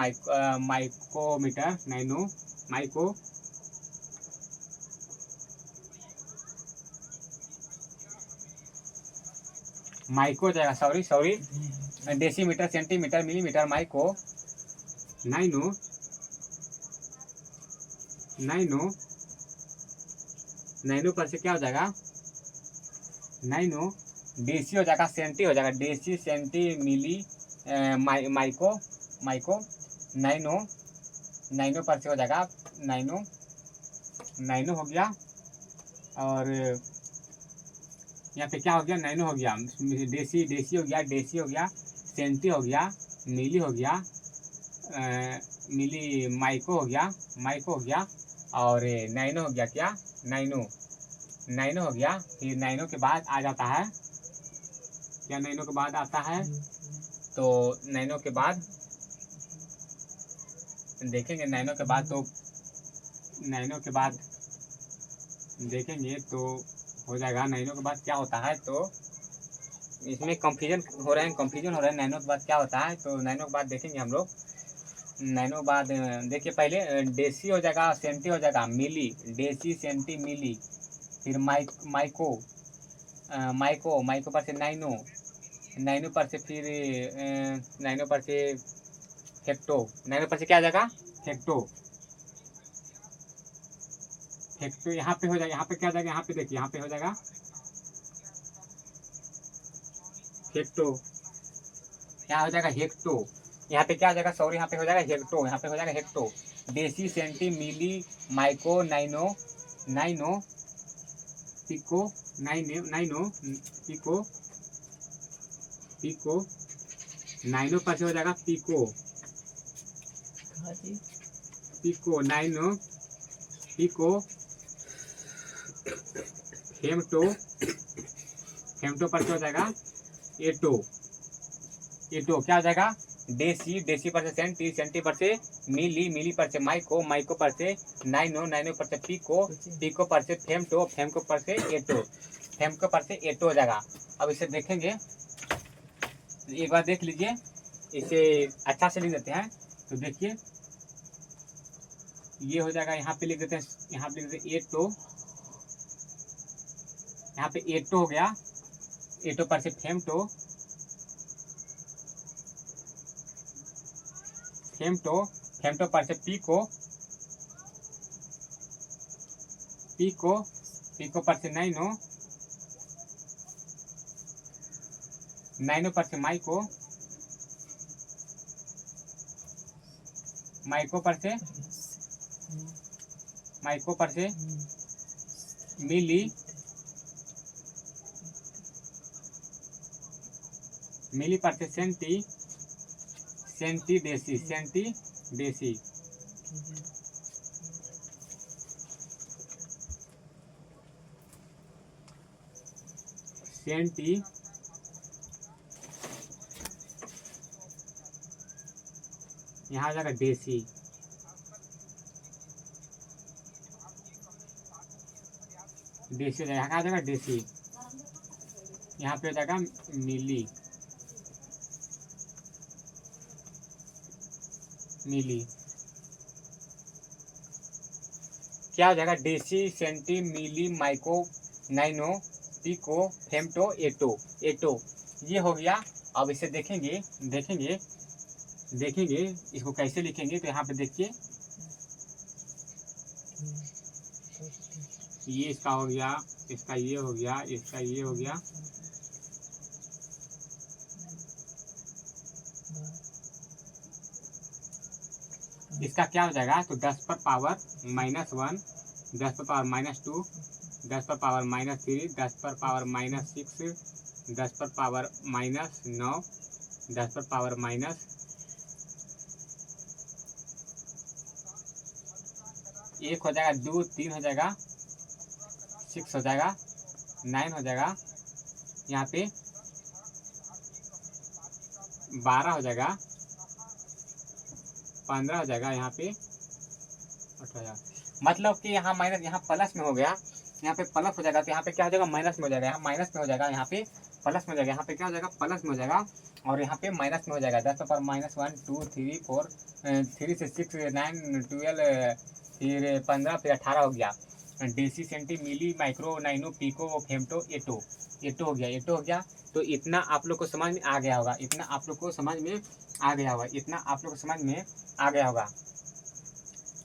micrometre nano micro micro जाएगा, sorry decimetre centimetre millimetre micro nano nano nano पर से क्या हो जाएगा, नैनो डेसी हो जाएगा, सेंटी हो जाएगा, deci centi milli micro micro nano nano पर से हो जाएगा, नैनो नैनो हो गया। और यहाँ पे क्या हो गया, नैनो हो गया, डेसी हो गया, डेसी हो गया, सेंटी हो गया, मिली हो गया, मिली माइको हो गया, माइको हो गया, और नैनो हो गया, क्या नैनो नैनो हो गया। फिर नैनो के बाद आ जाता है क्या, नैनो के बाद आता है, तो नैनो के बाद देखेंगे, नैनो के बाद तो नैनो के बाद देखेंगे तो हो जाएगा। नैनो के बाद क्या होता है, तो इसमें कंफ्यूजन हो रहे हैं, नैनो के बाद क्या होता है, तो नैनो के बाद देखेंगे हम लोग। नैनो के बाद देखिए, पहले डेसी हो जाएगा, सेंटी हो जाएगा, मिली, डेसी सेंटी मिली, फिर माइको माइको पर से नैनो, नैनो पर से फिर नैनो पर से हेक्टो, नैनो पर से क्या आ जाएगा, हेक्टो, हेक्टो यहाँ पे हो जाएगा, यहाँ पे क्या जाएगा, यहाँ पे देखिए, यहाँ पे हो जाएगा हेक्टो, क्या हो जाएगा, हेक्टो। यहाँ पे क्या हो जाएगा, सॉरी यहाँ पे हो जाएगा हेक्टो, यहाँ पे हो जाएगा हेक्टो। डेसी, सेंटी, मिली, माइक्रो, नाइनो, नाइनो, पिको, नाइनो, नाइनो, पिको, पिको, नाइनो पर से हो जाएगा पिको, पिको, नाइनो, पिको, फेमटो, फेमटो पर से हो जाएगा एटो, एटो क्या हो जाएगा, डेसी, डेसी पर से सेंटी, सेंटी पर से मिली, मिली पर से माइको, माइको पर से नाइनो, नाइनो पर से पिको, पिको पर से फेमटो, फेमटो पर से एटो, फेमटो पर से एटो हो जाएगा। अब इसे देखेंगे, एक बार देख लीजिए, इसे अच्छा से लिख देते हैं। तो देखिए ये हो जाएगा, यहाँ पे लिख देते हैं, यहाँ पे लिख देते हैं एटो, यहाँ पे एटो हो गया, एटो पर से फेमटो, फेमटो, फेमटो पर से पिको, पिको, पिको पर से नाइनो, नाइनो पर से माइको, माइको पर से, माइको पर से मिली, मिली पर से centi, centi deci, centi deci, centi, यहाँ आ जाएगा डेसी, डेसी हो जाएगा, यहाँ आ जाएगा डेसी, यहाँ पे हो जाएगा मिली, मिली, क्या हो जाएगा, डेसी, सेंटी, मिली, माइको, नाइनो, पिको, फेमटो, एटो, एटो, ये हो गया। अब इसे देखेंगे, देखेंगे, देखेंगे इसको कैसे लिखेंगे। तो यहाँ पे देखिए, ये इसका हो गया, इसका ये हो गया, इसका ये हो गया, इसका क्या हो जाएगा, तो 10 पर पावर -1, 10 पर पावर -2, 10 पर पावर -3, 10 पर पावर -6, 10 पर पावर -9, 10 पर पावर -1 हो जाएगा, 2, 3 हो जाएगा, 6 हो जाएगा, 9 हो जाएगा, यहाँ पे 12 हो जाएगा, 15 हो जाएगा, यहाँ पे 18, मतलब कि यहाँ माइनस, यहाँ प्लस में हो गया, यहाँ पे प्लस हो जाएगा, तो यहाँ पे क्या हो जाएगा, माइनस में हो जाएगा, यहाँ माइनस में हो जाएगा, यहाँ पे प्लस में हो जाएगा, यहाँ पे क्या हो जाएगा, प्लस में हो जाएगा, और यहाँ पे माइनस में हो जाएगा। 10 पर -1, 2, 3, 4, 3 से 6, 9, 12, फिर 15, फिर 18 हो गया। डेसी, सेंटी, मिली, माइक्रो, नाइनो, पिको, फेमटो, एटो, एटो हो गया, एटो हो गया। तो इतना आप लोग को समझ में आ गया होगा, इतना आप लोग को समझ में आ गया होगा, इतना आप लोग को समझ में आ गया होगा,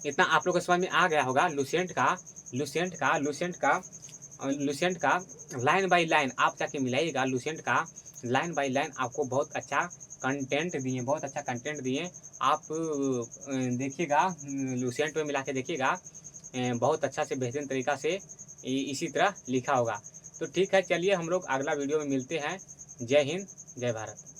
इतना आप लोग को समझ में आ गया होगा। लुसेंट का, लुसेंट का, लुसेंट का, लुसेंट का लाइन बाय लाइन आप जाके मिलाइएगा। लुसेंट का लाइन बाय लाइन आपको बहुत अच्छा कंटेंट दिए, बहुत अच्छा कंटेंट दिए। आप देखिएगा, लुसेंट में मिला के देखिएगा, बहुत अच्छा से बेहतरीन तरीका से इसी तरह लिखा होगा। तो ठीक है, चलिए हम लोग अगला वीडियो में मिलते हैं। जय हिंद, जय भारत।